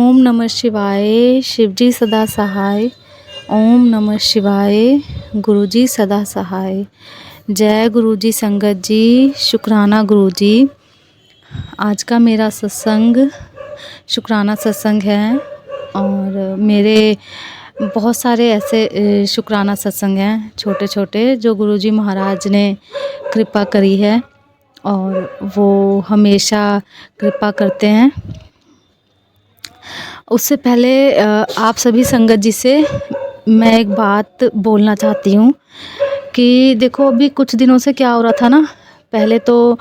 ओम नमः शिवाय। शिवजी सदा सहाय। ओम नमः शिवाय। गुरुजी सदा सहाय। जय गुरुजी संगत जी। शुक्राना गुरुजी। आज का मेरा सत्संग शुक्राना सत्संग है और मेरे बहुत सारे ऐसे शुक्राना सत्संग हैं छोटे छोटे जो गुरुजी महाराज ने कृपा करी है और वो हमेशा कृपा करते हैं। उससे पहले आप सभी संगत जी से मैं एक बात बोलना चाहती हूँ कि देखो अभी कुछ दिनों से क्या हो रहा था ना, पहले तो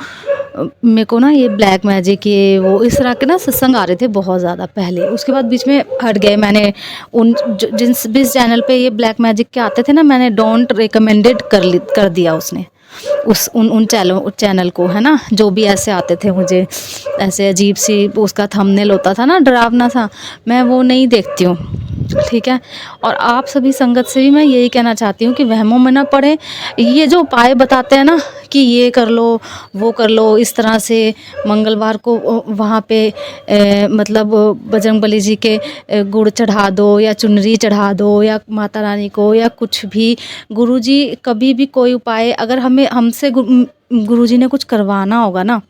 मेरे को ना ये ब्लैक मैजिक ये वो इस तरह के ना सत्संग आ रहे थे बहुत ज़्यादा पहले। उसके बाद बीच में हट गए। मैंने उन जिस चैनल पे ये ब्लैक मैजिक के आते थे ना, मैंने डोंट रिकमेंडेड कर दिया उसने उन चैनल को, है ना। जो भी ऐसे आते थे मुझे ऐसे अजीब सी उसका थंबनेल होता था ना, डरावना सा, मैं वो नहीं देखती हूँ, ठीक है। और आप सभी संगत से भी मैं यही कहना चाहती हूँ कि वहमों में ना पड़े। ये जो उपाय बताते हैं ना कि ये कर लो वो कर लो, इस तरह से मंगलवार को वहाँ पे मतलब बजरंगबली जी के गुड़ चढ़ा दो या चुनरी चढ़ा दो या माता रानी को या कुछ भी। गुरुजी कभी भी कोई उपाय अगर हमसे गुरुजी ने कुछ करवाना होगा ना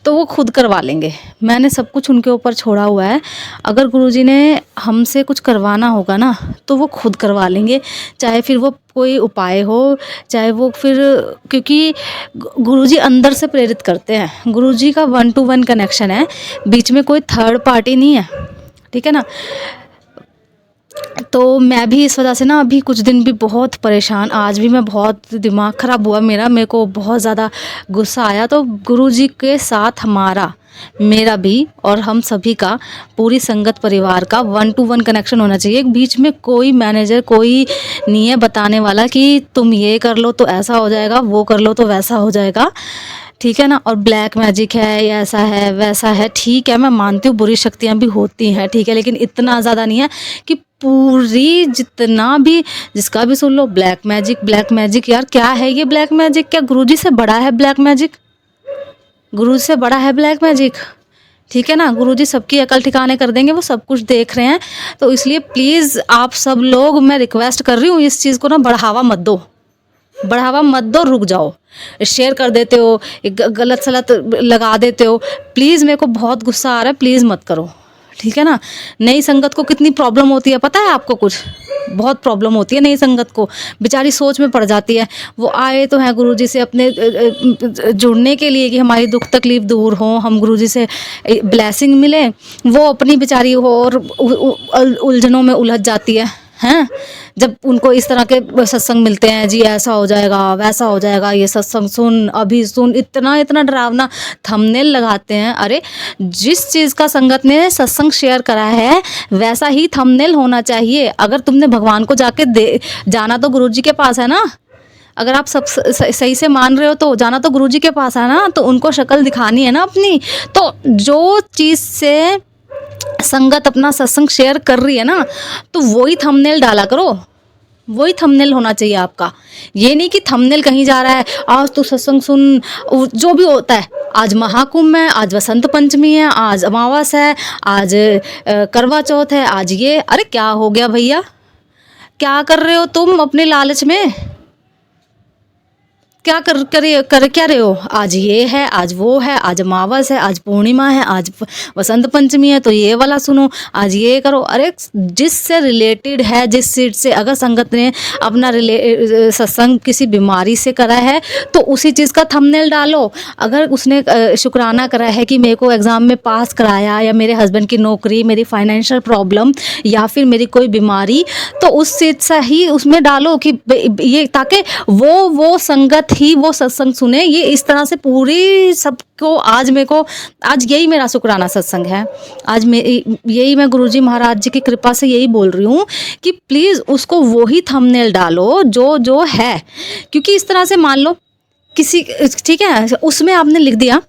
तो वो खुद करवा लेंगे। मैंने सब कुछ उनके ऊपर छोड़ा हुआ है। अगर गुरुजी ने हमसे कुछ करवाना होगा ना तो वो खुद करवा लेंगे, चाहे फिर वो कोई उपाय हो, चाहे वो फिर, क्योंकि गुरुजी अंदर से प्रेरित करते हैं। गुरुजी का 1 to 1 कनेक्शन है, बीच में कोई थर्ड पार्टी नहीं है, ठीक है ना। तो मैं भी इस वजह से ना अभी कुछ दिन भी बहुत परेशान, आज भी मैं बहुत दिमाग ख़राब हुआ मेरे को बहुत ज़्यादा गुस्सा आया। तो गुरुजी के साथ मेरा भी और हम सभी का, पूरी संगत परिवार का 1 to 1 कनेक्शन होना चाहिए। बीच में कोई मैनेजर कोई नहीं है बताने वाला कि तुम ये कर लो तो ऐसा हो जाएगा, वो कर लो तो वैसा हो जाएगा, ठीक है ना। और ब्लैक मैजिक है या ऐसा है वैसा है, ठीक है, मैं मानती हूँ बुरी शक्तियाँ भी होती हैं, ठीक है, लेकिन इतना ज़्यादा नहीं है कि पूरी जितना भी जिसका भी सुन लो ब्लैक मैजिक। यार क्या है ये ब्लैक मैजिक? क्या गुरुजी से बड़ा है ब्लैक मैजिक? गुरु से बड़ा है ब्लैक मैजिक, ठीक है ना। गुरुजी सबकी अकल ठिकाने कर देंगे, वो सब कुछ देख रहे हैं। तो इसलिए प्लीज़ आप सब लोग, मैं रिक्वेस्ट कर रही हूँ, इस चीज़ को ना बढ़ावा मत दो, रुक जाओ। शेयर कर देते हो, गलत सलत लगा देते हो, प्लीज़ मेरे को बहुत गुस्सा आ रहा है, प्लीज़ मत करो, ठीक है ना। नई संगत को कितनी प्रॉब्लम होती है पता है आपको? कुछ बहुत प्रॉब्लम होती है नई संगत को, बेचारी सोच में पड़ जाती है। वो आए तो हैं गुरुजी से अपने जुड़ने के लिए कि हमारी दुख तकलीफ़ दूर हो, हम गुरुजी से ब्लेसिंग मिले, वो अपनी बेचारी और उलझनों में उलझ जाती है हैं। जब उनको इस तरह के सत्संग मिलते हैं, जी ऐसा हो जाएगा वैसा हो जाएगा, ये सत्संग सुन, अभी सुन, इतना डरावना थंबनेल लगाते हैं। अरे जिस चीज़ का संगत ने सत्संग शेयर करा है वैसा ही थंबनेल होना चाहिए। अगर तुमने भगवान को जाके जाना तो गुरुजी के पास है ना। अगर आप सब सही से मान रहे हो तो जाना तो गुरुजी के पास है ना, तो उनको शक्ल दिखानी है ना अपनी। तो जो चीज़ से संगत अपना सत्संग शेयर कर रही है ना, तो वही थंबनेल डाला करो, वही थंबनेल होना चाहिए आपका। ये नहीं कि थंबनेल कहीं जा रहा है, आज तो सत्संग सुन, जो भी होता है, आज महाकुंभ है, आज वसंत पंचमी है, आज अमावस है, आज करवा चौथ है, आज ये। अरे क्या हो गया भैया, क्या कर रहे हो तुम अपने लालच में? क्या कर क्या रहे हो? आज ये है, आज वो है, आज अमावस है, आज पूर्णिमा है, आज वसंत पंचमी है, तो ये वाला सुनो, आज ये करो। अरे जिससे रिलेटेड है, जिस सीट से अगर संगत ने अपना सत्संग किसी बीमारी से करा है तो उसी चीज़ का थंबनेल डालो। अगर उसने शुक्राना करा है कि मेरे को एग्ज़ाम में पास कराया, या मेरे हस्बैंड की नौकरी, मेरी फाइनेंशियल प्रॉब्लम, या फिर मेरी कोई बीमारी, तो उस चीज़ से ही उसमें डालो कि ये, ताकि वो संगत ही वो सत्संग सुने। ये इस तरह से पूरी सबको आज यही मेरा शुक्राना सत्संग है। आज यही मैं गुरुजी महाराज जी की कृपा से यही बोल रही हूँ कि प्लीज़ उसको वही थंबनेल डालो जो है। क्योंकि इस तरह से मान लो किसी, ठीक है, उसमें आपने लिख दिया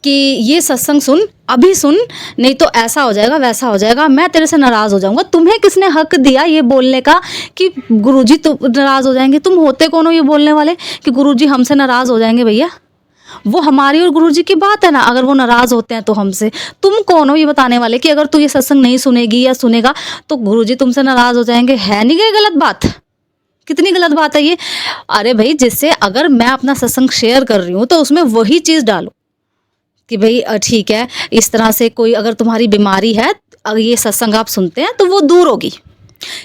कि ये सत्संग सुन, अभी सुन, नहीं तो ऐसा हो जाएगा वैसा हो जाएगा, मैं तेरे से नाराज़ हो जाऊंगा। तुम्हें किसने हक दिया ये बोलने का कि गुरुजी तो नाराज़ हो जाएंगे? तुम होते कौन हो ये बोलने वाले कि गुरुजी हमसे नाराज़ हो जाएंगे? भैया वो हमारी और गुरुजी की बात है ना। अगर वो नाराज़ होते हैं तो हमसे, तुम कौन हो ये बताने वाले कि अगर तू ये सत्संग नहीं सुनेगी या सुनेगा तो गुरुजी तुमसे नाराज़ हो जाएंगे? है नहीं ये गलत बात? कितनी गलत बात है ये। अरे भाई, जिससे अगर मैं अपना सत्संग शेयर कर रही हूँ तो उसमें वही चीज़ डालो कि भाई ठीक है, इस तरह से कोई अगर तुम्हारी बीमारी है, अगर ये सत्संग आप सुनते हैं तो वो दूर होगी।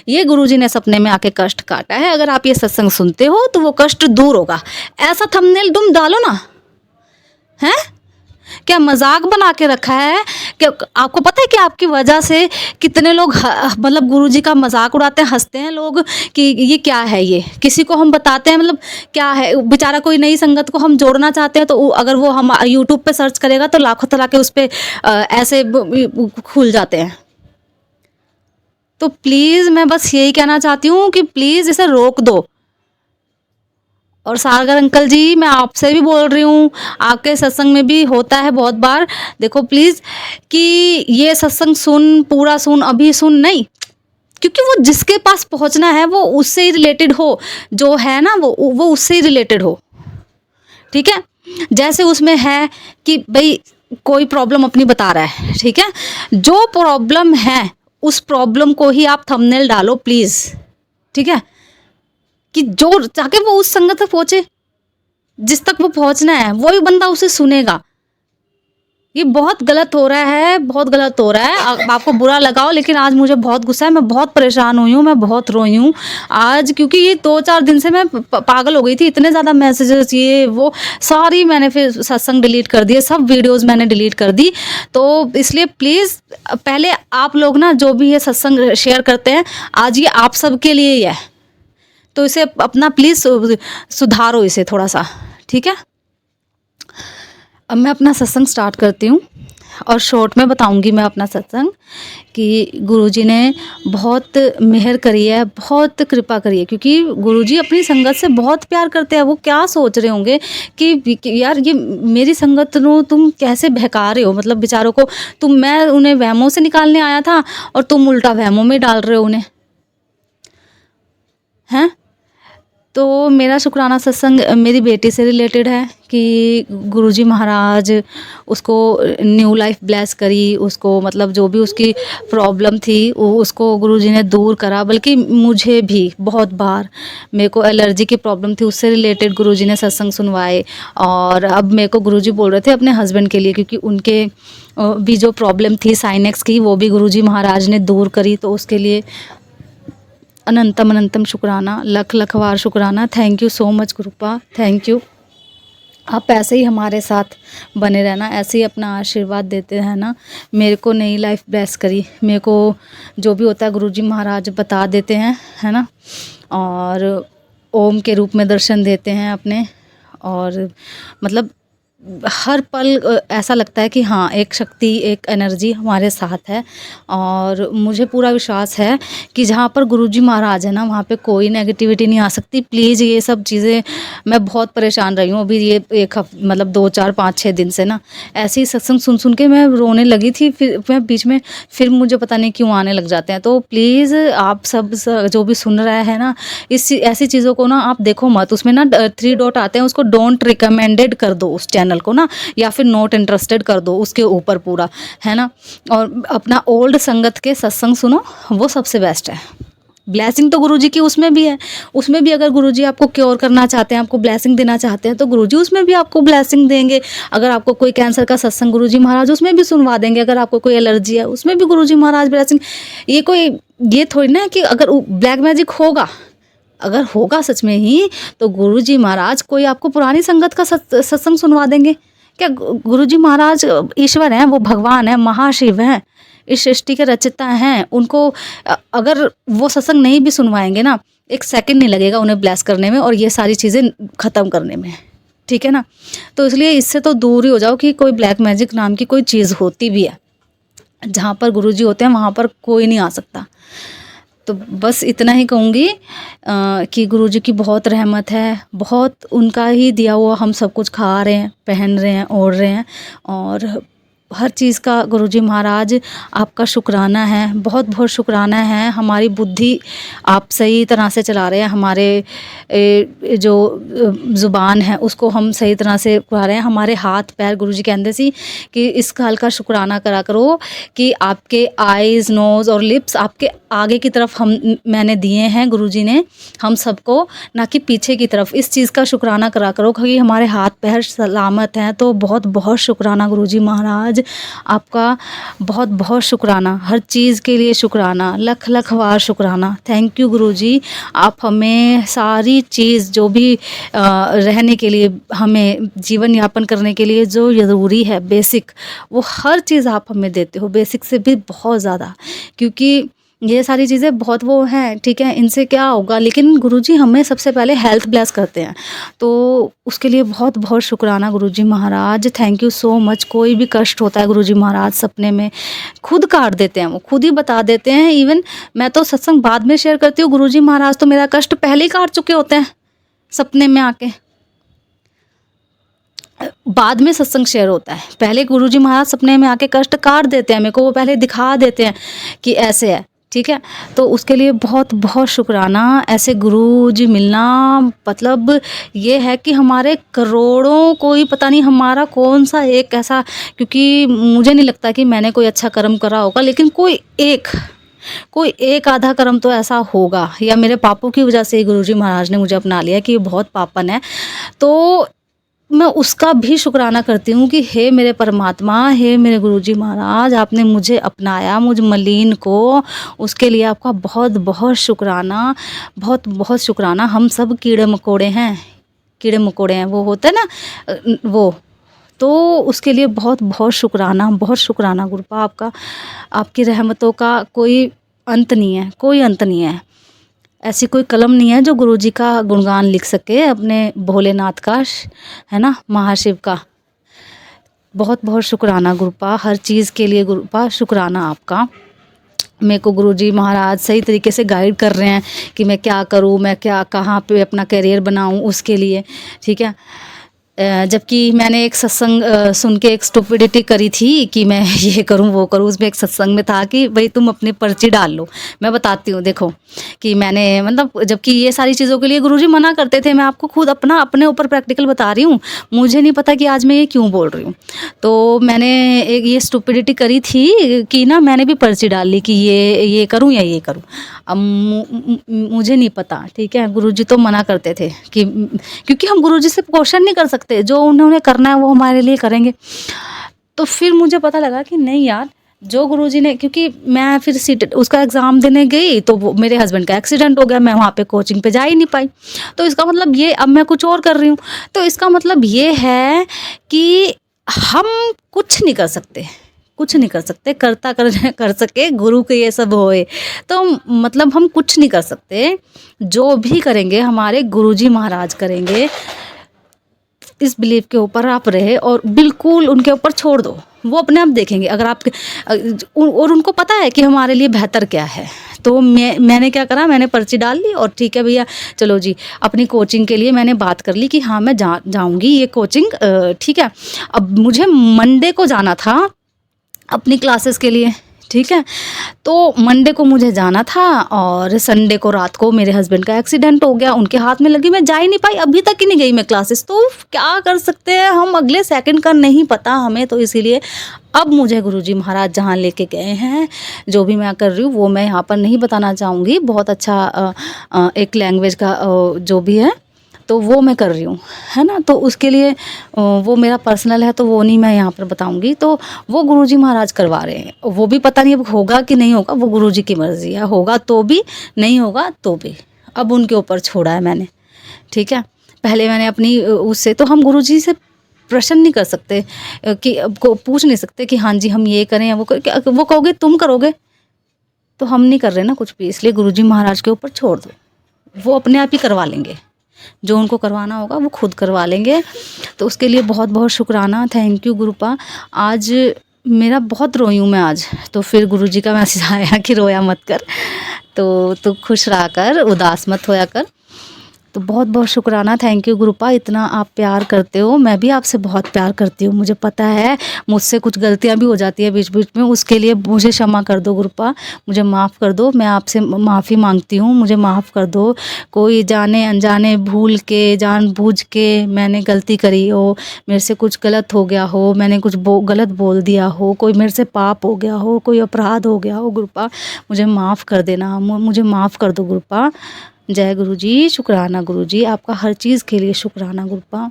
ये गुरुजी ने सपने में आके कष्ट काटा है, अगर आप ये सत्संग सुनते हो तो वो कष्ट दूर होगा। ऐसा थंबनेल तुम डालो ना। हैं? क्या मजाक बना के रखा है? क्या आपको पता है कि आपकी वजह से कितने लोग मतलब गुरुजी का मजाक उड़ाते हैं, हंसते हैं लोग कि ये क्या है, ये किसी को हम बताते हैं मतलब क्या है, बेचारा कोई नई संगत को हम जोड़ना चाहते हैं तो अगर वो हम यूट्यूब पे सर्च करेगा तो लाखों तरह के उस पर ऐसे खुल जाते हैं। तो प्लीज़ मैं बस यही कहना चाहती हूँ कि प्लीज़ इसे रोक दो। और सागर अंकल जी, मैं आपसे भी बोल रही हूँ, आपके सत्संग में भी होता है बहुत बार, देखो प्लीज़ कि ये सत्संग सुन, पूरा सुन, अभी सुन नहीं, क्योंकि वो जिसके पास पहुँचना है वो उससे ही रिलेटेड हो, जो है ना वो उससे ही रिलेटेड हो। ठीक है, जैसे उसमें है कि भाई कोई प्रॉब्लम अपनी बता रहा है, ठीक है, जो प्रॉब्लम है उस प्रॉब्लम को ही आप थंबनेल डालो प्लीज़। ठीक है, कि जो जाके वो उस संगत तक पहुंचे, जिस तक वो पहुंचना है वही बंदा उसे सुनेगा। ये बहुत गलत हो रहा है, बहुत गलत हो रहा है। आपको बुरा लगाओ, लेकिन आज मुझे बहुत गुस्सा है, मैं बहुत परेशान हुई हूँ, मैं बहुत रोई हूँ आज, क्योंकि ये 2-4 दिन से मैं पागल हो गई थी। इतने ज़्यादा मैसेजेस ये वो सारी मैंने फिर सत्संग डिलीट कर दिए, सब वीडियोस मैंने डिलीट कर दी। तो इसलिए प्लीज़ पहले आप लोग ना जो भी ये सत्संग शेयर करते हैं, आज ये आप सबके लिए ही है, तो इसे अपना प्लीज़ सुधारो इसे थोड़ा सा। ठीक है, अब मैं अपना सत्संग स्टार्ट करती हूँ और शॉर्ट में बताऊँगी मैं अपना सत्संग कि गुरुजी ने बहुत मेहर करी है, बहुत कृपा करी है, क्योंकि गुरुजी अपनी संगत से बहुत प्यार करते हैं। वो क्या सोच रहे होंगे कि यार ये मेरी संगत नो तुम कैसे बहका रहे हो, मतलब बेचारों को मैं उन्हें वहमों से निकालने आया था और तुम उल्टा वहमों में डाल रहे हो उन्हें, हैं। तो मेरा शुक्राना सत्संग मेरी बेटी से रिलेटेड है कि गुरुजी महाराज उसको न्यू लाइफ ब्लेस करी, उसको मतलब जो भी उसकी प्रॉब्लम थी उसको गुरुजी ने दूर करा। बल्कि मुझे भी बहुत बार मेरे को एलर्जी की प्रॉब्लम थी, उससे रिलेटेड गुरुजी ने सत्संग सुनवाए। और अब मेरे को गुरुजी बोल रहे थे अपने हस्बैंड के लिए, क्योंकि उनके भी जो प्रॉब्लम थी साइनेक्स की वो भी गुरुजी महाराज ने दूर करी। तो उसके लिए अनंतम अनंतम शुक्राना, लख लख बार शुक्राना। Thank you so much गुरुपा, thank you. आप ऐसे ही हमारे साथ बने रहना, ऐसे ही अपना आशीर्वाद देते रहना। मेरे को नई लाइफ ब्लेस करी, मेरे को जो भी होता है गुरुजी महाराज बता देते हैं, है ना, और ओम के रूप में दर्शन देते हैं अपने। और मतलब हर पल ऐसा लगता है कि हाँ एक शक्ति, एक एनर्जी हमारे साथ है। और मुझे पूरा विश्वास है कि जहाँ पर गुरुजी महाराज है ना वहाँ पे कोई नेगेटिविटी नहीं आ सकती। प्लीज़ ये सब चीज़ें, मैं बहुत परेशान रही हूँ अभी ये मतलब 2-4-5-6 दिन से ना, ऐसे ही सत्संग सुन सुन के मैं रोने लगी थी। फिर मैं बीच में फिर मुझे पता नहीं क्यों आने लग जाते हैं। तो प्लीज़ आप सब जो भी सुन रहा है ना, ऐसी चीज़ों को ना आप देखो मत। उसमें ना 3 डॉट आते हैं, उसको डोंट रिकमेंडेड कर दो उस चैनल को ना, या फिर नॉट इंटरेस्टेड कर दो उसके ऊपर पूरा, है ना। और अपना ओल्ड संगत के सत्संग सुनो, वो सबसे बेस्ट है। ब्लेसिंग तो गुरुजी की उसमें भी है, उसमें भी अगर गुरुजी आपको क्योर करना चाहते हैं, आपको ब्लेसिंग देना चाहते हैं तो गुरुजी उसमें भी आपको ब्लेसिंग देंगे। अगर आपको कोई कैंसर का सत्संग गुरुजी महाराज उसमें भी सुनवा देंगे। अगर आपको कोई एलर्जी है उसमें भी गुरुजी महाराज ब्लेसिंग। ये थोड़ी ना कि अगर ब्लैक मैजिक होगा, अगर होगा सच में ही तो गुरुजी महाराज कोई आपको पुरानी संगत का सत्संग सुनवा देंगे क्या? गुरुजी महाराज ईश्वर हैं, वो भगवान हैं, महाशिव हैं, इस सृष्टि के रचयिता हैं। उनको अगर वो सत्संग नहीं भी सुनवाएंगे ना, 1 सेकंड नहीं लगेगा उन्हें ब्लेस करने में और ये सारी चीज़ें ख़त्म करने में, ठीक है ना। तो इसलिए इससे तो दूर ही हो जाओ कि कोई ब्लैक मैजिक नाम की कोई चीज़ होती भी है। जहाँ पर गुरुजी होते हैं वहाँ पर कोई नहीं आ सकता। तो बस इतना ही कहूँगी कि गुरुजी की बहुत रहमत है, बहुत उनका ही दिया हुआ हम सब कुछ खा रहे हैं, पहन रहे हैं, ओढ़ रहे हैं। और हर चीज़ का गुरुजी महाराज आपका शुक्राना है, बहुत बहुत शुक्राना है। हमारी बुद्धि आप सही तरह से चला रहे हैं, हमारे जो ज़ुबान है उसको हम सही तरह से कर रहे हैं। हमारे हाथ पैर गुरुजी कहते सी कि इस हाल का शुक्राना करा करो कि आपके आइज़, नोज़ और लिप्स आपके आगे की तरफ मैंने दिए हैं गुरुजी ने हम सबको, ना कि पीछे की तरफ। इस चीज़ का शुक्राना करा करो क्योंकि हमारे हाथ पैर सलामत हैं। तो बहुत बहुत शुक्राना गुरुजी महाराज, आपका बहुत बहुत शुक्राना, हर चीज़ के लिए शुक्राना, लख लख वार शुक्राना। थैंक यू गुरुजी, आप हमें सारी चीज़ जो भी रहने के लिए, हमें जीवन यापन करने के लिए जो ज़रूरी है बेसिक, वो हर चीज़ आप हमें देते हो, बेसिक से भी बहुत ज़्यादा। क्योंकि ये सारी चीज़ें बहुत वो हैं, ठीक है, इनसे क्या होगा, लेकिन गुरुजी हमें सबसे पहले हेल्थ ब्लेस करते हैं। तो उसके लिए बहुत बहुत शुक्राना गुरुजी महाराज, थैंक यू सो मच। कोई भी कष्ट होता है गुरुजी महाराज सपने में खुद काट देते हैं, वो खुद ही बता देते हैं। इवन मैं तो सत्संग बाद में शेयर करती हूँ, गुरुजी महाराज तो मेरा कष्ट पहले ही काट चुके होते हैं सपने में आके। बाद में सत्संग शेयर होता है, पहले गुरुजी महाराज सपने में आके कष्ट काट देते हैं मेरे को, वो पहले दिखा देते हैं कि ऐसे है, ठीक है। तो उसके लिए बहुत बहुत शुक्राना। ऐसे गुरुजी मिलना मतलब ये है कि हमारे करोड़ों, कोई पता नहीं हमारा कौन सा एक ऐसा, क्योंकि मुझे नहीं लगता कि मैंने कोई अच्छा कर्म करा होगा, लेकिन कोई एक आधा कर्म तो ऐसा होगा, या मेरे पापों की वजह से ही गुरुजी महाराज ने मुझे अपना लिया कि ये बहुत पापन है। तो मैं उसका भी शुक्राना करती हूँ कि हे मेरे परमात्मा, हे मेरे गुरुजी महाराज, आपने मुझे अपनाया, मुझ मलिन को, उसके लिए आपका बहुत बहुत शुक्राना, बहुत बहुत शुक्राना। हम सब कीड़े मकोड़े हैं, वो होते हैं ना वो, तो उसके लिए बहुत बहुत शुक्राना, बहुत शुक्राना गुरुपा आपका। आपकी रहमतों का कोई अंत नहीं है, कोई अंत नहीं है। ऐसी कोई कलम नहीं है जो गुरुजी का गुणगान लिख सके, अपने भोलेनाथ का, है ना, महाशिव का। बहुत बहुत शुक्राना गुरुपा, हर चीज़ के लिए गुरुपा शुक्राना आपका। मेरे को गुरुजी महाराज सही तरीके से गाइड कर रहे हैं कि मैं क्या करूं, मैं क्या कहाँ पे अपना करियर बनाऊं उसके लिए, ठीक है। जबकि मैंने एक सत्संग सुन के एक स्टुपिडिटी करी थी कि मैं ये करूं वो करूं। उसमें एक सत्संग में था कि भाई तुम अपनी पर्ची डाल लो। मैं बताती हूँ, देखो कि मैंने मतलब, जबकि ये सारी चीज़ों के लिए गुरुजी मना करते थे, मैं आपको खुद अपने ऊपर प्रैक्टिकल बता रही हूँ। मुझे नहीं पता कि आज मैं ये क्यों बोल रही हूँ। तो मैंने एक ये स्टुपिडिटी करी थी कि ना, मैंने भी पर्ची डाल ली कि ये करूँ या ये करूँ। अब मुझे नहीं पता, ठीक है। गुरुजी तो मना करते थे कि, क्योंकि हम गुरुजी से क्वेश्चन नहीं कर सकते, जो उन्होंने करना है वो हमारे लिए करेंगे। तो फिर मुझे पता लगा कि नहीं यार, जो गुरुजी ने, क्योंकि मैं फिर सीट उसका एग्ज़ाम देने गई तो वो मेरे हस्बैंड का एक्सीडेंट हो गया, मैं वहाँ पे कोचिंग पे जा ही नहीं पाई। तो इसका मतलब ये, अब मैं कुछ और कर रही हूँ, तो इसका मतलब ये है कि हम कुछ नहीं कर सकते, कर सके गुरु के ये सब होए, तो मतलब हम कुछ नहीं कर सकते। जो भी करेंगे हमारे गुरुजी महाराज करेंगे। इस बिलीफ के ऊपर आप रहे और बिल्कुल उनके ऊपर छोड़ दो, वो अपने आप देखेंगे। अगर आपके और उनको पता है कि हमारे लिए बेहतर क्या है। तो मैंने क्या करा, मैंने पर्ची डाल ली और ठीक है भैया, चलो जी, अपनी कोचिंग के लिए मैंने बात कर ली कि हाँ मैं जाऊँगी ये कोचिंग, ठीक है। अब मुझे मंडे को जाना था अपनी क्लासेस के लिए, ठीक है। तो मंडे को मुझे जाना था और संडे को रात को मेरे हस्बैंड का एक्सीडेंट हो गया, उनके हाथ में लगी, मैं जा ही नहीं पाई, अभी तक ही नहीं गई मैं क्लासेस। तो क्या कर सकते हैं हम, अगले सेकंड का नहीं पता हमें। तो इसीलिए अब मुझे गुरुजी महाराज जहाँ लेके गए हैं, जो भी मैं कर रही हूँ वो मैं यहाँ पर नहीं बताना चाहूँगी। बहुत अच्छा एक लैंग्वेज का जो भी है तो वो मैं कर रही हूँ, है ना। तो उसके लिए वो मेरा पर्सनल है, तो वो नहीं मैं यहाँ पर बताऊँगी। तो वो गुरुजी महाराज करवा रहे हैं, वो भी पता नहीं अब होगा कि नहीं होगा, वो गुरुजी की मर्ज़ी है, होगा तो भी, नहीं होगा तो भी, अब उनके ऊपर छोड़ा है मैंने, ठीक है। पहले मैंने अपनी उससे, तो हम गुरुजी से प्रश्न नहीं कर सकते कि को पूछ नहीं सकते कि हाँ जी हम ये करें या वो करें। वो कहोगे तुम करोगे, तो हम नहीं कर रहे ना कुछ भी, इसलिए गुरुजी महाराज के ऊपर छोड़ दो, वो अपने आप ही करवा लेंगे, जो उनको करवाना होगा वो खुद करवा लेंगे। तो उसके लिए बहुत बहुत शुक्राना, थैंक यू गुरुपा। आज मेरा बहुत रोई हूँ मैं आज, तो फिर गुरुजी का मैसेज आया कि रोया मत कर, तो खुश रहा कर, उदास मत होया कर। तो बहुत बहुत शुक्राना, थैंक यू गुरुपा, इतना आप प्यार करते हो, मैं भी आपसे बहुत प्यार करती हूँ। मुझे पता है मुझसे कुछ गलतियाँ भी हो जाती है बीच बीच में, उसके लिए मुझे क्षमा कर दो गुरुपा, मुझे माफ़ कर दो। मैं आपसे माफ़ी मांगती हूँ, मुझे माफ़ कर दो। कोई जाने अनजाने भूल के जानबूझ के मैंने गलती करी हो, मेरे से कुछ गलत हो गया हो, मैंने कुछ गलत बोल दिया हो, कोई मेरे से पाप हो गया हो, कोई अपराध हो गया हो गुरुपा, मुझे माफ़ कर देना, मुझे माफ़ कर दो गुरुपा। जय गुरु जी, शुक्राना गुरु जी, आपका हर चीज़ के लिए शुक्राना गुरुपा।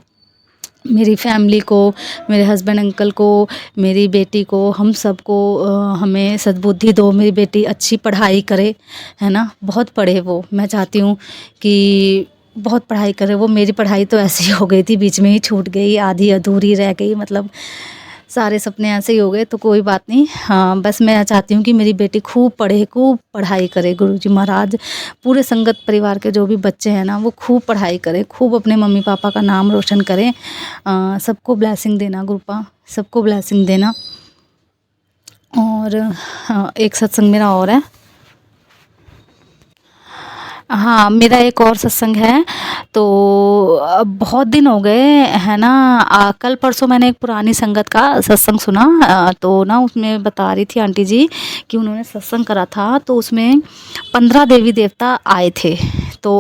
मेरी फैमिली को, मेरे हस्बैंड अंकल को, मेरी बेटी को, हम सबको हमें सद्बुद्धि दो, मेरी बेटी अच्छी पढ़ाई करे, है ना, बहुत पढ़े वो, मैं चाहती हूँ कि बहुत पढ़ाई करे वो। मेरी पढ़ाई तो ऐसी ही हो गई थी, बीच में ही छूट गई, आधी अधूरी रह गई, मतलब सारे सपने ऐसे ही हो गए, तो कोई बात नहीं। हाँ, बस मैं चाहती हूँ कि मेरी बेटी खूब पढ़े, खूब पढ़ाई करे गुरुजी महाराज। पूरे संगत परिवार के जो भी बच्चे हैं ना, वो खूब पढ़ाई करें, खूब अपने मम्मी पापा का नाम रोशन करें। सबको ब्लेसिंग देना गुरुपा, सबको ब्लेसिंग देना। और हाँ, एक सत्संग मेरा और है। हाँ, मेरा एक और सत्संग है, तो बहुत दिन हो गए है ना। कल परसों मैंने एक पुरानी संगत का सत्संग सुना, तो ना उसमें बता रही थी आंटी जी कि उन्होंने सत्संग करा था, तो उसमें 15 देवी देवता आए थे। तो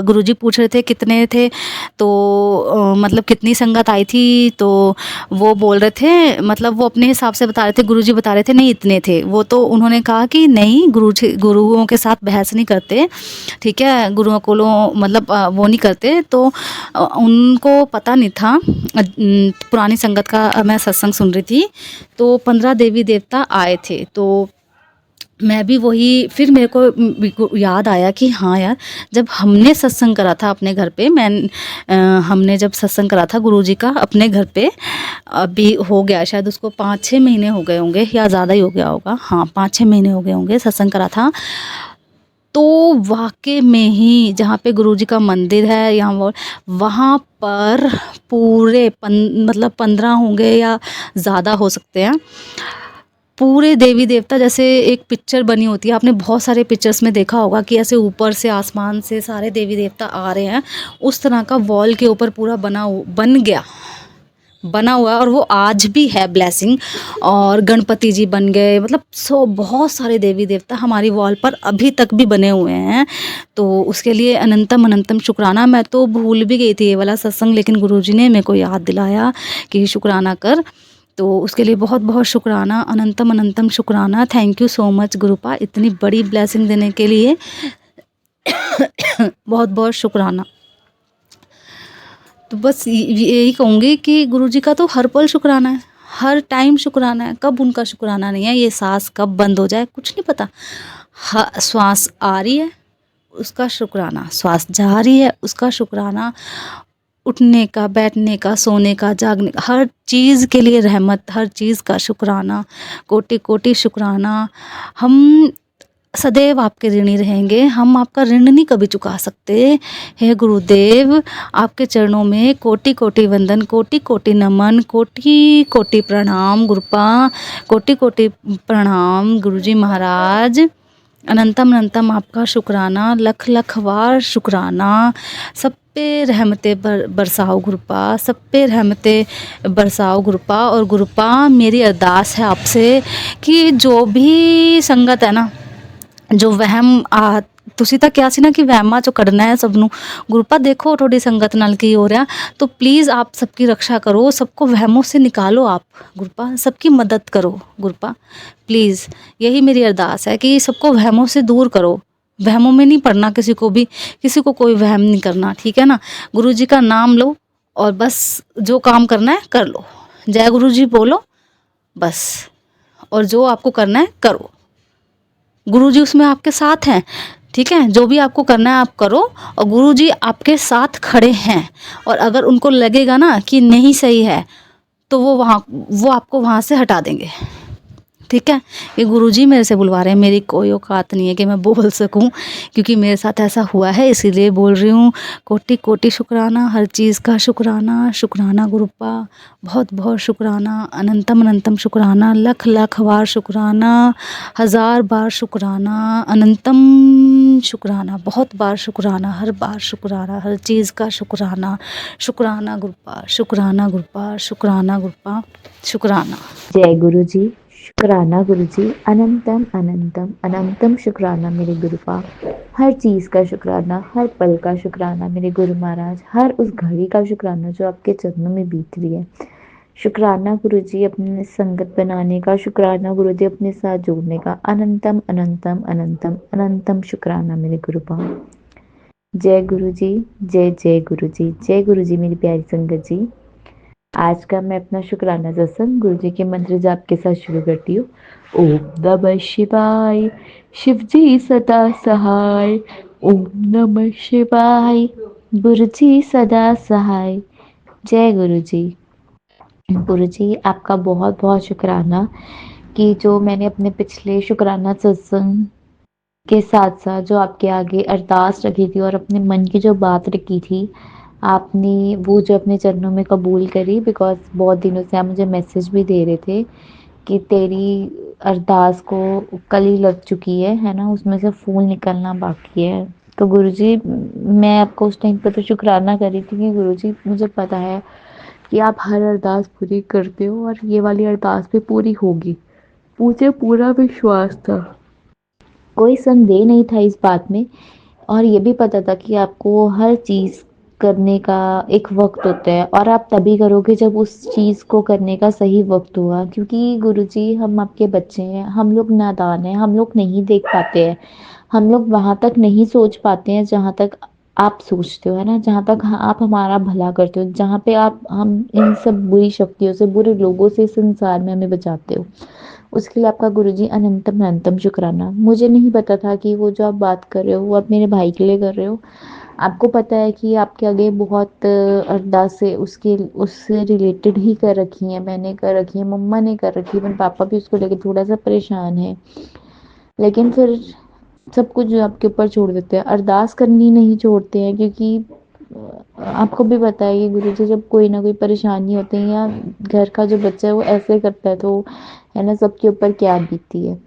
गुरुजी पूछ रहे थे कितने थे, तो मतलब कितनी संगत आई थी, तो वो बोल रहे थे, मतलब वो अपने हिसाब से बता रहे थे, गुरुजी बता रहे थे नहीं इतने थे। वो तो उन्होंने कहा कि नहीं, गुरुओं के साथ बहस नहीं करते, ठीक है, गुरुओं को मतलब वो नहीं करते। तो उनको पता नहीं था, पुरानी संगत का मैं सत्संग सुन रही थी, तो 15 देवी देवता आए थे। तो मैं भी वही, फिर मेरे को याद आया कि हाँ यार, जब हमने सत्संग करा था अपने घर पे, हमने जब सत्संग करा था गुरुजी का अपने घर पे, अभी हो गया शायद उसको 5-6 महीने हो गए होंगे, या ज़्यादा ही हो गया होगा, हाँ 5-6 महीने हो गए होंगे सत्संग करा था। तो वाक़ई में ही जहाँ पे गुरुजी का मंदिर है, यहाँ वहाँ पर पूरे मतलब 15 होंगे या ज़्यादा हो सकते हैं, पूरे देवी देवता, जैसे एक पिक्चर बनी होती है, आपने बहुत सारे पिक्चर्स में देखा होगा कि ऐसे ऊपर से आसमान से सारे देवी देवता आ रहे हैं, उस तरह का वॉल के ऊपर पूरा बना हुआ है। और वो आज भी है ब्लेसिंग, और गणपति जी बन गए, मतलब बहुत सारे देवी देवता हमारी वॉल पर अभी तक भी बने हुए हैं। तो उसके लिए अनंतम अनंतम शुक्राना। मैं तो भूल भी गई थी ये वाला सत्संग, लेकिन गुरुजी ने मेरे को याद दिलाया कि शुक्राना कर, तो उसके लिए बहुत बहुत शुक्राना, अनंतम अनंतम शुक्राना। थैंक यू सो मच गुरुपा, इतनी बड़ी ब्लेसिंग देने के लिए बहुत बहुत शुक्राना। तो बस यही कहूँगी कि गुरुजी का तो हर पल शुक्राना है, हर टाइम शुक्राना है, कब उनका शुक्राना नहीं है, ये सांस कब बंद हो जाए कुछ नहीं पता। श्वास आ रही है उसका शुक्राना, श्वास जा रही है उसका शुक्राना, उठने का, बैठने का, सोने का, जागने का, हर चीज़ के लिए रहमत, हर चीज़ का शुक्राना, कोटि कोटि शुक्राना। हम सदैव आपके ऋणी रहेंगे, हम आपका ऋण नहीं कभी चुका सकते। हे गुरुदेव, आपके चरणों में कोटि कोटि वंदन, कोटि कोटि नमन, कोटि कोटि प्रणाम गुरुपा, कोटि कोटि प्रणाम गुरुजी महाराज। अनंतम अनंतम आपका शुक्राना, लख लख बार शुक्राना। सब पे रहमतें बरसाओ गुरुपा, सब पे रहमतें बरसाओ गुरुपा। और गुरुपा, मेरी अरदास है आपसे कि जो भी संगत है ना, जो वहम ਤੁਸੀਂ ਤਾਂ ਕਿਹਾ ਸੀ ਨਾ कि ਵਹਿਮਾਂ ਚੋਂ ਕੱਢਣਾ है सबनू, गुरुपा देखो थोड़ी संगत नाल की हो रहा, तो प्लीज़ आप सबकी रक्षा करो, सबको वहमों से निकालो आप गुरुपा, सबकी मदद करो गुरुपा प्लीज़। यही मेरी अरदास है कि सबको वहमों से दूर करो, वहमों में नहीं पड़ना, किसी को भी, किसी को कोई वहम नहीं करना, ठीक है ना। गुरु जी का नाम लो और बस जो काम करना है कर लो, जय गुरु जी बोलो बस, और जो आपको करना है करो, गुरुजी उसमें आपके साथ हैं, ठीक है, जो भी आपको करना है आप करो, और गुरुजी आपके साथ खड़े हैं। और अगर उनको लगेगा ना कि नहीं सही है, तो वो आपको वहाँ से हटा देंगे, ठीक है। ये गुरुजी मेरे से बुलवा रहे हैं, मेरी कोई औकात नहीं है कि मैं बोल सकूं, क्योंकि मेरे साथ ऐसा हुआ है, इसीलिए बोल रही हूँ। कोटि कोटि शुक्राना, हर चीज़ का शुक्राना, शुक्राना गुरुपा, बहुत बहुत शुक्राना, अनंतम अनंतम शुक्राना, लख लख बार शुक्राना, 1000 बार शुक्राना, अनंतम दिन शुक्राना, बहुत बार शुक्राना, हर बार शुक्राना, हर चीज़ का शुक्राना। शुक्राना गुरुपा, शुक्राना गुरुपा, शुक्राना गुरुपा, शुक्राना। जय गुरु जी। शुक्राना गुरु जी। अनंतम अनंतम अनंतम शुक्राना मेरे गुरुपा। हर चीज़ का शुक्राना, हर पल का शुक्राना मेरे गुरु महाराज। हर उस घड़ी का शुक्राना जो आपके चरणों में बीत रही है। शुक्राना गुरु जी अपने संगत बनाने का, शुक्राना गुरु जी अपने साथ जोड़ने का। अनंतम अनंतम अनंतम अनंतम शुक्राना मेरे गुरुपा। जय गुरु जी। जय जय गुरु जी। जय गुरु जी मेरी प्यारी संगत जी। आज का मैं अपना शुक्राना सत्संग गुरु जी के मंत्र जाप के साथ शुरू करती हूँ। ओम नमः शिवाय, शिव जी सदा सहाय। ओम नमः शिवाय, गुरु जी सदा सहाय। जय गुरु जी। गुरु जी आपका बहुत बहुत शुक्राना कि जो मैंने अपने पिछले शुक्राना सत्संग के साथ साथ जो आपके आगे अरदास रखी थी और अपने मन की जो बात रखी थी, आपने वो जो अपने चरणों में कबूल करी। बिकॉज बहुत दिनों से आप मुझे मैसेज भी दे रहे थे कि तेरी अरदास को कल ही लग चुकी है ना, उसमें से फूल निकलना बाकी है। तो गुरुजी मैं आपको उस टाइम पर तो शुक्राना कर रही थी कि गुरुजी मुझे पता है कि आप हर अरदास पूरी करते हो और ये वाली अरदास भी पूरी होगी, मुझे पूरा विश्वास था, कोई संदेह नहीं था इस बात में। और ये भी पता था कि आपको हर चीज़ करने का एक वक्त होता है और आप तभी करोगे जब उस चीज़ को करने का सही वक्त हुआ। क्योंकि गुरुजी हम आपके बच्चे हैं, हम लोग नादान हैं, हम लोग नहीं देख पाते हैं, हम लोग वहाँ तक नहीं सोच पाते हैं जहाँ तक आप सोचते हो, है ना, जहाँ तक आप हमारा भला करते हो, जहाँ पे आप हम इन सब बुरी शक्तियों से, बुरे लोगों से संसार में हमें बचाते हो। उसके लिए आपका गुरुजी अनंतम अनंतम शुक्राना। मुझे नहीं पता था कि वो जो आप बात कर रहे हो वो आप मेरे भाई के लिए कर रहे हो। आपको पता है कि आपके आगे बहुत अरदासें उसके उससे रिलेटेड ही कर रखी हैं, मैंने कर रखी है, मम्मा ने कर रखी है, मेरे पापा भी उसको लेके थोड़ा सा परेशान है। लेकिन फिर सब कुछ जो आपके ऊपर छोड़ देते हैं, अरदास करनी नहीं छोड़ते हैं। क्योंकि आपको भी पता है कि गुरु जी जब कोई ना कोई परेशानी होती है या घर का जो बच्चा है वो ऐसे करता है तो है ना, सबके ऊपर क्या बीतती है।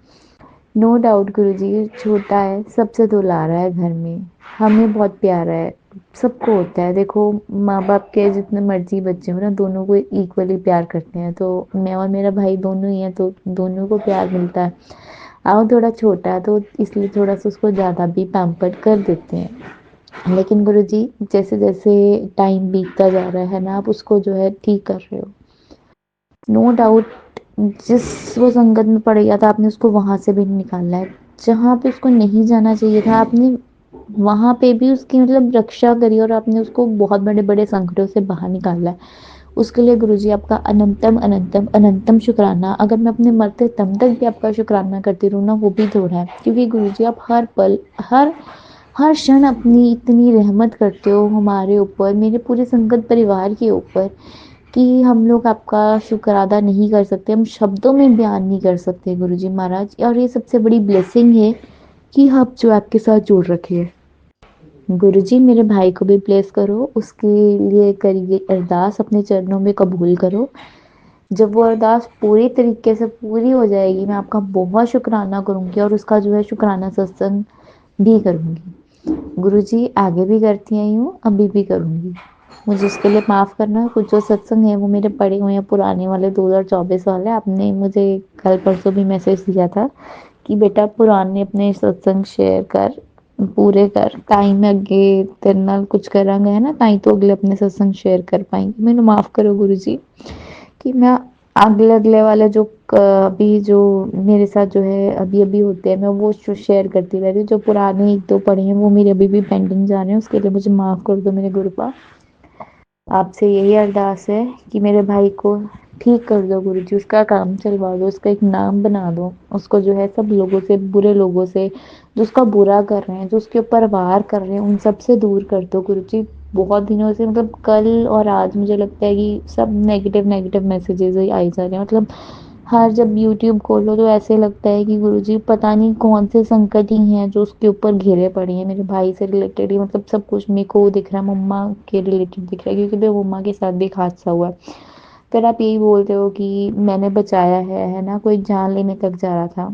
नो डाउट गुरु जी छोटा है, सबसे दुलारा है घर में, हमें बहुत प्यारा है, सबको होता है। देखो माँ बाप के जितने मर्जी बच्चे हो ना, दोनों को इक्वली प्यार करते हैं। तो मैं और मेरा भाई दोनों ही हैं, तो दोनों को प्यार मिलता है। आओ थोड़ा छोटा है तो इसलिए थोड़ा सा उसको ज़्यादा भी पैम्पर्ड कर देते हैं। लेकिन गुरुजी जैसे जैसे टाइम बीतता जा रहा है ना, आप उसको जो है ठीक कर रहे हो। नो डाउट जिस वो संगत में पड़ गया था आपने उसको वहाँ से भी निकालना है, जहाँ पे उसको नहीं जाना चाहिए था आपने वहाँ पे भी उसकी मतलब रक्षा करी और आपने उसको बहुत बड़े बड़े संकटों से बाहर निकाला है। उसके लिए गुरुजी आपका अनंतम अनंतम अनंतम शुक्राना। अगर मैं अपने मरते दम तक भी आपका शुक्राना करती रहूँ ना, वो भी थोड़ा है। क्योंकि गुरुजी आप हर पल हर हर क्षण अपनी इतनी रहमत करते हो हमारे ऊपर, मेरे पूरे संगत परिवार के ऊपर, कि हम लोग आपका शुक्र अदा नहीं कर सकते, हम शब्दों में बयान नहीं कर सकते गुरुजी महाराज। और ये सबसे बड़ी ब्लेसिंग है कि आप जो आपके साथ जोड़ रखे हैं। गुरुजी मेरे भाई को भी ब्लेस करो, उसके लिए करिए अरदास, अपने चरणों में कबूल करो। जब वो अरदास पूरी तरीके से पूरी हो जाएगी मैं आपका बहुत शुक्राना करूँगी और उसका जो है शुक्राना सत्संग भी करूँगी। गुरुजी आगे भी करती आई हूँ, अभी भी करूँगी, मुझे उसके लिए माफ़ करना। कुछ जो सत्संग है वो मेरे पड़े हुए हैं पुराने वाले, 2024 वाले। आपने मुझे कल परसों भी मैसेज दिया था कि बेटा पुराने अपने सत्संग शेयर कर, पूरे कर, ताई मैं अगे तेरे नाल कुछ करांगा, है ना, ताई तो अगले अपने सत्संग शेयर कर पाएंगे। मैंने माफ़ करो गुरु जी कि मैं अगले अगले वाले जो अभी जो मेरे साथ जो है अभी अभी होते हैं मैं वो शेयर करती रहती हूँ। जो पुराने एक दो पढ़े हैं वो मेरे अभी भी पेंडिंग जा रहे हैं, उसके लिए मुझे माफ़ कर दो मेरे गुरुपा। आपसे यही अरदास है कि मेरे भाई को ठीक कर दो गुरु जी, उसका काम चलवा दो, उसका एक नाम बना दो, उसको जो है सब लोगों से, बुरे लोगों से, जो उसका बुरा कर रहे हैं, जो उसके ऊपर वार कर रहे हैं, उन सब से दूर कर दो गुरु जी। बहुत दिनों से मतलब कल और आज मुझे लगता है कि सब नेगेटिव नेगेटिव मैसेजेस ही आई जा रहे हैं। मतलब हर जब यूट्यूब खोलो तो ऐसे लगता है कि गुरुजी पता नहीं कौन से संकट ही हैं जो उसके ऊपर घिरे पड़े हैं। मेरे भाई से रिलेटेड ही मतलब सब कुछ मेरे को दिख रहा है, मम्मा के रिलेटेड दिख रहा है, क्योंकि मेरे मम्मा के साथ भी एक हादसा हुआ है। फिर आप यही बोलते हो कि मैंने बचाया है ना, कोई जान लेने तक जा रहा था।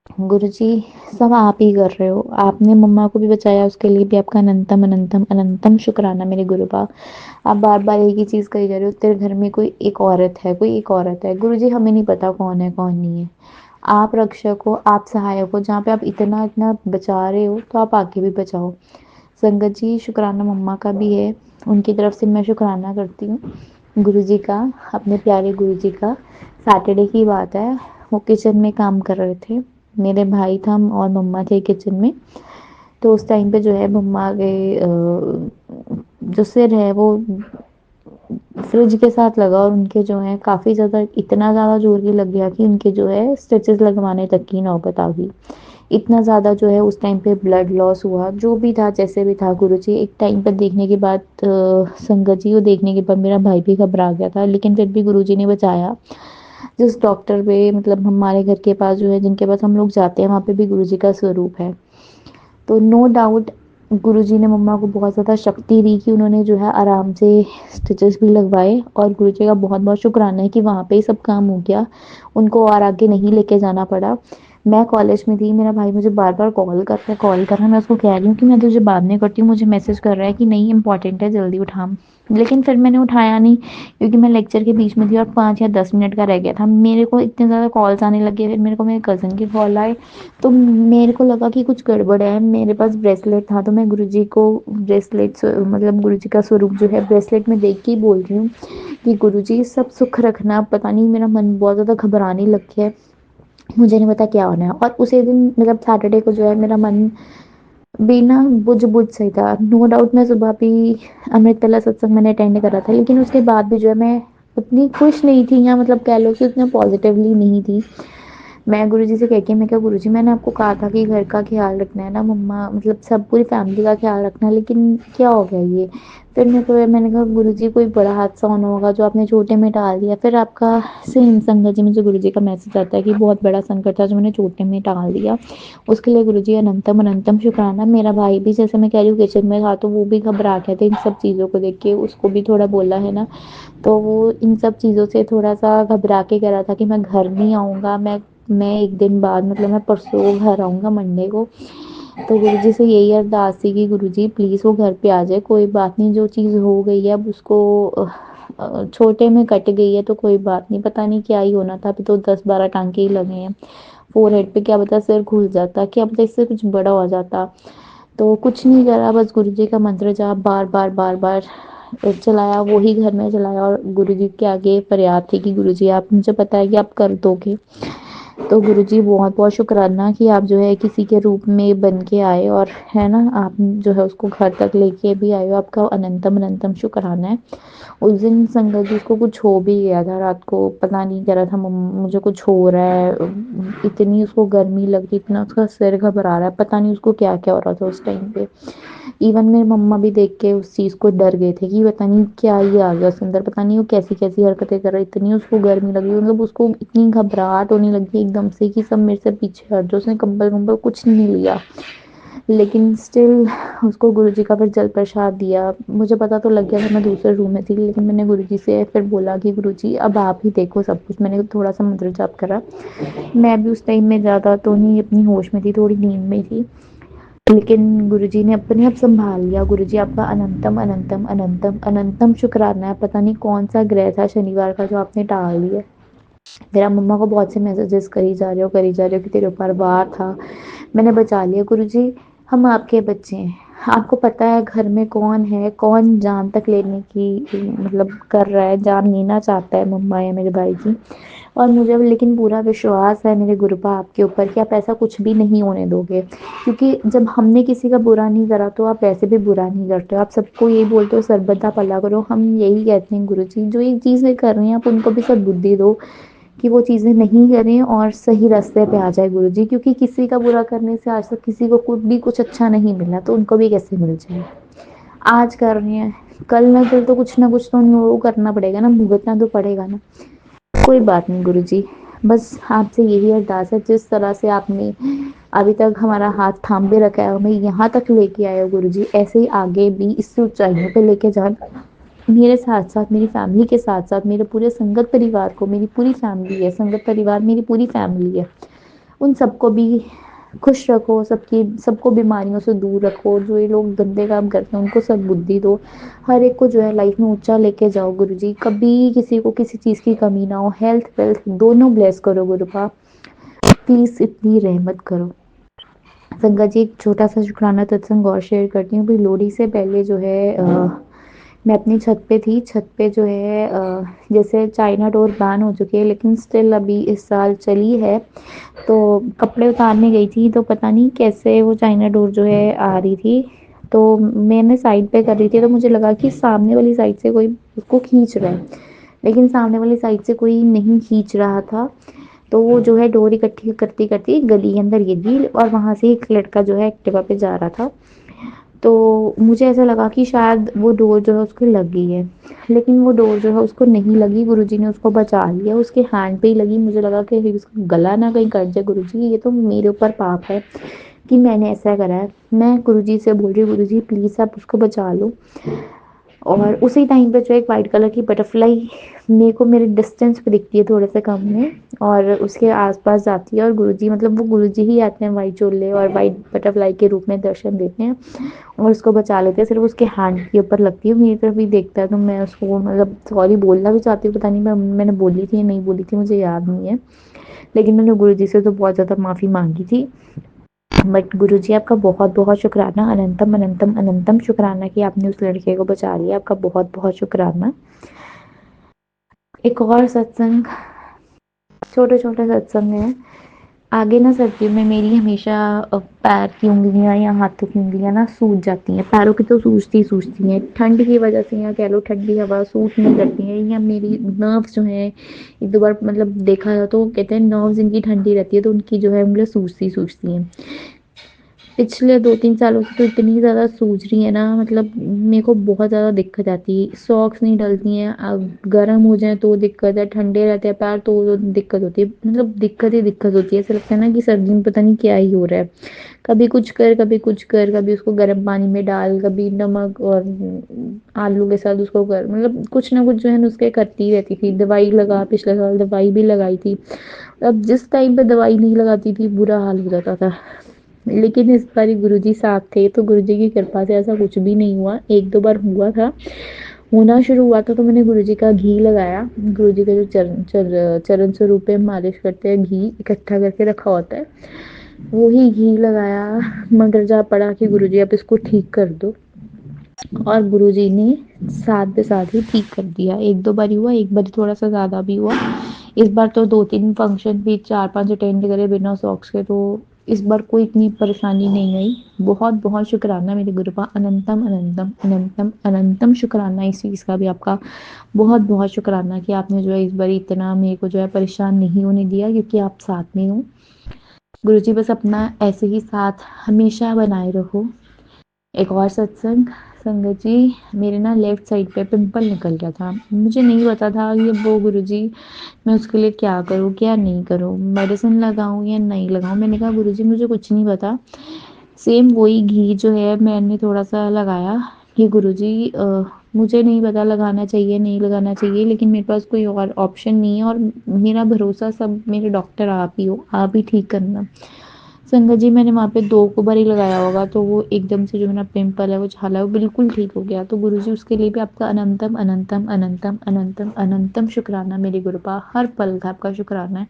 गुरुजी सब आप ही कर रहे हो, आपने मम्मा को भी बचाया, उसके लिए भी आपका अनंतम अनंतम अनंतम शुक्राना मेरे गुरुपा। आप बार बार एक ही चीज कही जा रहे हो, तेरे घर में कोई एक औरत है, कोई एक औरत है। गुरुजी हमें नहीं पता कौन है कौन नहीं है, आप रक्षक हो, आप सहायक हो। जहाँ पे आप इतना इतना बचा रहे हो तो आप आगे भी बचाओ। संगत जी शुक्राना मम्मा का भी है, उनकी तरफ से मैं शुक्राना करती हूँ गुरुजी का, अपने प्यारे गुरुजी का। सैटरडे की बात है, वो किचन में काम कर रहे थे, मेरे भाई था और मम्मा थे किचन में। तो उस टाइम पे जो है मम्मा के जो सिर है वो फ्रिज के साथ लगा और उनके जो है काफ़ी ज़्यादा, इतना ज़्यादा जोर की लग गया कि उनके जो है स्टिचेस लगवाने तक की नौबत आ गई। इतना ज़्यादा जो है उस टाइम पे ब्लड लॉस हुआ, जो भी था जैसे भी था गुरुजी। एक टाइम पर देखने के बाद संगत जी को देखने के बाद मेरा भाई भी घबरा गया था, लेकिन फिर भी गुरुजी ने बचाया। जिस डॉक्टर पे मतलब हमारे घर के पास जो है, जिनके पास हम लोग जाते हैं, वहाँ पे भी गुरुजी का स्वरूप है। तो नो डाउट गुरुजी ने मम्मा को बहुत ज़्यादा शक्ति दी कि उन्होंने जो है आराम से स्टिचेस भी लगवाए, और गुरुजी का बहुत बहुत शुक्राना है कि वहाँ पे ही सब काम हो गया, उनको और आगे नहीं लेके जाना पड़ा। मैं कॉलेज में थी, मेरा भाई मुझे बार बार कॉल कर रहा है, मैं उसको कह रही हूँ कि मैं तुझे बाद में करती हूँ, मुझे मैसेज कर रहा है कि नहीं इंपॉर्टेंट है जल्दी उठा। लेकिन फिर मैंने उठाया नहीं, क्योंकि मैं लेक्चर के बीच में थी और 5 या 10 मिनट का रह गया था। मेरे को इतने ज़्यादा कॉल्स आने लगे, फिर मेरे को मेरे कज़न की कॉल आई, तो मेरे को लगा कि कुछ गड़बड़ है। मेरे पास ब्रेसलेट था, तो मैं गुरुजी को ब्रेसलेट मतलब गुरुजी का स्वरूप जो है ब्रेसलेट में देख के ही बोल रही हूँ कि गुरुजी सब सुख रखना। पता नहीं मेरा मन बहुत ज़्यादा घबराने लग गया है, मुझे नहीं पता क्या होना है। और उसी दिन मतलब सैटरडे को जो है मेरा मन बिना बुझ बुझ सही था। नो डाउट मैं सुबह भी अमृतला सत्संग मैंने अटेंड करा था, लेकिन उसके बाद भी जो है मैं उतनी खुश नहीं थी, या मतलब कह लो कि उतना पॉजिटिवली नहीं थी। मैं गुरुजी से कह के, मैं क्या गुरुजी मैंने आपको कहा था कि घर का ख्याल रखना है ना, मम्मा मतलब सब पूरी फैमिली का ख्याल रखना है, लेकिन क्या हो गया ये। फिर मैंने कहा गुरुजी कोई बड़ा हादसा होना होगा जो आपने छोटे में टाल दिया। फिर आपका सेम संगत जी मुझे गुरुजी का मैसेज आता है कि बहुत बड़ा संकट था जो मैंने छोटे में टाल दिया, उसके लिए गुरुजी अनंतम अनंतम शुक्राना। मेरा भाई भी जैसे मैं कह रही हूँ किचन में था, तो वो भी घबरा गया था इन सब चीज़ों को देख के, उसको भी थोड़ा बोला है ना, तो वो इन सब चीज़ों से थोड़ा सा घबरा के कह रहा था कि मैं घर नहीं आऊँगा, मैं एक दिन बाद मतलब मैं परसों घर आऊँगा मंडे को। तो गुरुजी से यही अरदास थी कि गुरुजी प्लीज़ वो घर पे आ जाए, कोई बात नहीं, जो चीज़ हो गई है अब उसको छोटे में कट गई है तो कोई बात नहीं, पता नहीं क्या ही होना था, अभी तो 10-12 टांके ही लगे हैं फोरहेड पे, क्या पता सिर खुल जाता, क्या पता इससे कुछ बड़ा हो जाता। तो कुछ नहीं करा, बस गुरुजी का मंत्र जाप बार बार बार बार चलाया, वो ही घर में चलाया, और गुरुजी के आगे फरियाद थी कि गुरुजी आप, मुझे पता है कि आप कर दोगे। तो गुरुजी बहुत बहुत शुक्राना कि आप जो है किसी के रूप में बन के आए, और है ना आप जो है उसको घर तक लेके भी आए हो, आपका अनंतम अनंतम शुक्राना है। उस दिन संगत जी को कुछ हो भी गया था रात को, पता नहीं कह रहा था मुझे कुछ हो रहा है, इतनी उसको गर्मी लग रही, इतना उसका सिर घबरा रहा है, पता नहीं उसको क्या क्या हो रहा था उस टाइम पे। इवन मेरे मम्मा भी देख के उस चीज़ को डर गए थे कि पता नहीं क्या ही आ गया उसके अंदर, पता नहीं वो कैसी कैसी हरकतें कर रहा है, इतनी उसको गर्मी लगी, मतलब उसको इतनी घबराहट होने लगी एकदम से कि सब मेरे से पीछे हट जाओ। उसने कंबल कंबल कुछ नहीं लिया, लेकिन स्टिल उसको गुरुजी का फिर जल प्रसाद दिया। मुझे पता तो लग गया था, मैं दूसरे रूम में थी, लेकिन मैंने गुरुजी से फिर बोला कि गुरुजी अब आप ही देखो सब कुछ। मैंने थोड़ा सा मंत्र जाप करा, मैं भी उस टाइम में ज़्यादा तो नहीं अपनी होश में थी, थोड़ी नींद में थी, लेकिन गुरुजी ने अपने आप संभाल लिया। गुरुजी आपका अनंतम अनंतम अनंतम अनंतम शुक्राना है, पता नहीं कौन सा ग्रह था शनिवार का जो आपने टाल दिया। मेरा मम्मा को बहुत से मैसेजेस करी जा रहे हो, करी जा रहे हो कि तेरे ऊपर वार था, मैंने बचा लिया। गुरुजी हम आपके बच्चे हैं, आपको पता है घर में कौन है, कौन जान तक लेने की मतलब कर रहा है, जान लेना चाहता है, मम्मा या मेरे भाई की। और मुझे अब लेकिन पूरा विश्वास है मेरे गुरुपा आपके ऊपर कि आप ऐसा कुछ भी नहीं होने दोगे, क्योंकि जब हमने किसी का बुरा नहीं करा तो आप वैसे भी बुरा नहीं करते हो, आप सबको यही बोलते हो सर्वदा भला करो। हम यही कहते हैं गुरुजी जो ये चीज़ें कर रहे हैं आप उनको भी सद्बुद्धि दो कि वो चीज़ें नहीं करें और सही रास्ते पे आ जाए गुरुजी, क्योंकि किसी का बुरा करने से आज तक किसी को कुछ भी कुछ अच्छा नहीं मिला, तो उनको भी कैसे मिल जाए। आज कर रहे हैं, कल ना कल तो कुछ ना कुछ तो उनको वो करना पड़ेगा ना, भुगतना तो पड़ेगा ना। कोई बात नहीं गुरुजी, बस आपसे यही अरदास है, जिस तरह से आपने अभी तक हमारा हाथ थाम के रखा है, हमें यहाँ तक लेके आए हो गुरुजी, ऐसे ही आगे भी इससे ऊंचाइयों पे लेके जाना। मेरे साथ साथ मेरी फैमिली के साथ साथ मेरे पूरे संगत परिवार को, मेरी पूरी फैमिली है, संगत परिवार मेरी पूरी फैमिली है, उन सबको भी खुश रखो, सबको बीमारियों से दूर रखो। जो ये लोग गंदे काम करते हैं उनको सद्बुद्धि दो। हर एक को जो है लाइफ में ऊंचा लेके जाओ गुरुजी। कभी किसी को किसी चीज़ की कमी ना हो। हेल्थ वेल्थ दोनों ब्लेस करो गुरुपा, प्लीज़ इतनी रहमत करो। संगत जी, एक छोटा सा शुक्राना सत्संग और शेयर करती हूँ। भाई लोहड़ी से पहले जो है मैं अपनी छत पे थी। छत पे जो है जैसे चाइना डोर बैन हो चुकी है लेकिन स्टिल अभी इस साल चली है। तो कपड़े उतारने गई थी तो पता नहीं कैसे वो चाइना डोर जो है आ रही थी। तो मैंने साइड पे कर रही थी तो मुझे लगा कि सामने वाली साइड से कोई उसको खींच रहा है, लेकिन सामने वाली साइड से कोई नहीं खींच रहा था। तो वो जो है डोर इकट्ठी करती करती गली के अंदर गिर गई और वहां से एक लड़का जो है एक्टिवा पे जा रहा था। तो मुझे ऐसा लगा कि शायद वो डोर जो है उसको लग गई है, लेकिन वो डोर जो है उसको नहीं लगी। गुरुजी ने उसको बचा लिया, उसके हैंड पे ही लगी। मुझे लगा कि उसका गला ना कहीं कट जाए। गुरुजी, ये तो मेरे ऊपर पाप है कि मैंने ऐसा करा है। मैं गुरुजी से बोल रही हूँ, गुरुजी प्लीज़ आप उसको बचा लो। और उसी टाइम पे जो एक वाइट कलर की बटरफ्लाई मेरे को मेरे डिस्टेंस पे दिखती है थोड़े से कम में, और उसके आसपास जाती है। और गुरुजी, मतलब वो गुरुजी ही आते हैं वाइट चोले और वाइट बटरफ्लाई के रूप में दर्शन देते हैं और उसको बचा लेते हैं। सिर्फ उसके हैंड के ऊपर लगती है, मेरी तरफ भी देखता है तो मैं उसको मतलब सॉरी बोलना भी चाहती हूँ। पता नहीं मैंने बोली थी या नहीं बोली थी, मुझे याद नहीं है। लेकिन मैंने गुरुजी से तो बहुत ज़्यादा माफ़ी मांगी थी। बट गुरुजी, आपका बहुत बहुत शुक्राना, अनंतम अनंतम अनंतम शुक्राना कि आपने उस लड़के को बचा लिया। आपका बहुत बहुत शुक्राना। एक और सत्संग, छोटे छोटे सत्संग हैं। आगे ना सर्दियों में मेरी हमेशा पैर की उंगलियां या हाथों की उंगलियां ना सूज जाती हैं। पैरों की तो सूजती हैं ठंड की वजह से, या कह लो ठंडी हवा सूट नहीं करती है, या मेरी नर्व्स जो है एक दो बार मतलब देखा जाए तो कहते हैं नर्व्स इनकी ठंडी रहती है तो उनकी जो है उंगलियां सूजती हैं। पिछले 2-3 सालों से तो इतनी ज़्यादा सूज रही है ना, मतलब मेरे को बहुत ज़्यादा दिक्कत आती है। सॉक्स नहीं डलती हैं, अब गर्म हो जाए तो दिक्कत है, ठंडे रहते हैं पैर तो दिक्कत होती है। मतलब दिक्कत ही दिक्कत होती है। ऐसा लगता है ना कि सर्दी में पता नहीं क्या ही हो रहा है। कभी कुछ कर, कभी कुछ कर, कभी उसको गर्म पानी में डाल, कभी नमक और आलू के साथ उसको कर, मतलब कुछ ना कुछ जो है नुस्खे करती ही रहती थी। दवाई लगा, पिछले साल दवाई भी लगाई थी। अब जिस टाइम पे दवाई नहीं लगाती थी बुरा हाल हो जाता था। लेकिन इस बारी गुरुजी साथ थे तो गुरुजी की कृपा से ऐसा कुछ भी नहीं हुआ। एक दो बार हुआ था, होना शुरू हुआ था तो मैंने गुरुजी का घी लगाया। गुरुजी का जो चरण स्वरूप पे मालिश करते हैं, घी इकट्ठा करके रखा होता है, वो ही घी लगाया। मगर जा पड़ा कि गुरुजी आप इसको ठीक कर दो, और गुरुजी ने साथ पे साथ ही ठीक कर दिया। एक दो बार हुआ, एक बार थोड़ा सा ज़्यादा भी हुआ। इस बार तो 2-3 फंक्शन भी 4-5 अटेंड करे बिना सॉक्स के, तो इस बार कोई इतनी परेशानी नहीं आई। बहुत बहुत शुक्राना मेरे गुरुपा, अनंतम अनंतम अनंतम अनंतम शुक्राना इस चीज़ का भी आपका। बहुत बहुत शुक्राना कि आपने जो है इस बार इतना मेरे को जो है परेशान नहीं होने दिया, क्योंकि आप साथ में हो। गुरुजी बस अपना ऐसे ही साथ हमेशा बनाए रखो। एक और सत्संग, संगत जी, मेरे ना लेफ्ट साइड पे पिंपल निकल गया था। मुझे नहीं पता था ये वो गुरुजी मैं उसके लिए क्या करूँ क्या नहीं करूँ, मेडिसिन लगाऊँ या नहीं लगाऊँ। मैंने कहा गुरुजी मुझे कुछ नहीं पता। सेम वही घी जो है मैंने थोड़ा सा लगाया कि गुरुजी मुझे नहीं पता लगाना चाहिए नहीं लगाना चाहिए, लेकिन मेरे पास कोई और ऑप्शन नहीं है, और मेरा भरोसा सब मेरे डॉक्टर आप ही हो, आप ही ठीक करना। संगत जी, मैंने वहाँ पे 2 को बार ही लगाया होगा तो वो एकदम से जो मेरा पिंपल है वो छाला है वो बिल्कुल ठीक हो गया। तो गुरुजी उसके लिए भी आपका अनंतम अनंतम अनंतम अनंतम अनंतम शुक्राना मेरे गुरुपा। हर पल का आपका शुक्राना है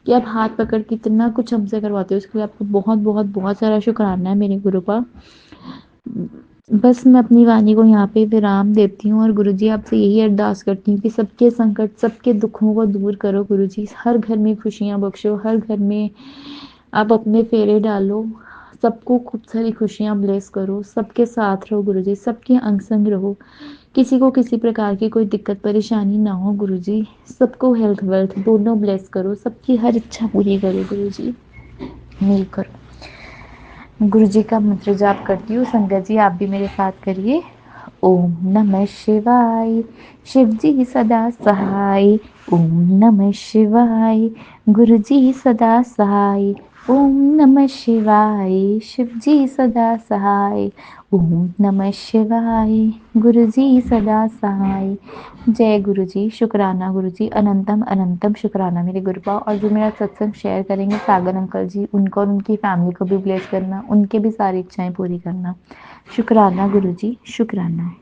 कि आप हाथ पकड़ के इतना कुछ हमसे करवाते हो, उसके लिए आपको बहुत बहुत बहुत सारा शुक्राना है मेरे गुरुपा। बस मैं अपनी वाणी को यहाँ पे विराम देती हूँ और गुरुजी आपसे यही अरदास करती हूँ कि सबके संकट सबके दुखों को दूर करो गुरुजी। हर घर में खुशियाँ बख्शो, हर घर में आप अपने फेरे डालो, सबको खूब सारी खुशियाँ ब्लेस करो, सबके साथ रहो गुरुजी, सबके अंग संग रहो, किसी को किसी प्रकार की कोई दिक्कत परेशानी ना हो गुरुजी। सबको हेल्थ वेल्थ दोनों ब्लेस करो, सबकी हर इच्छा पूरी करो गुरुजी, मेरी करो। गुरुजी का मंत्र जाप करती हूँ। संगत जी आप भी मेरे साथ करिए। ओम नमः शिवाय, शिव जी सदा सहाय। ओम नमः शिवाय, गुरु जी सदा सहाय। ओम नमः शिवाय, शिव जी सदा सहाय। ओम नमः शिवाय, गुरु जी सदा सहाय। जय गुरु जी, शुक्राना गुरु जी, अनंतम अनंतम शुक्राना मेरे गुरुपा। और जो मेरा सत्संग शेयर करेंगे सागर अंकल जी, उनको और उनकी फैमिली को भी ब्लेस करना, उनके भी सारी इच्छाएं पूरी करना। शुक्राना गुरु जी, शुक्राना।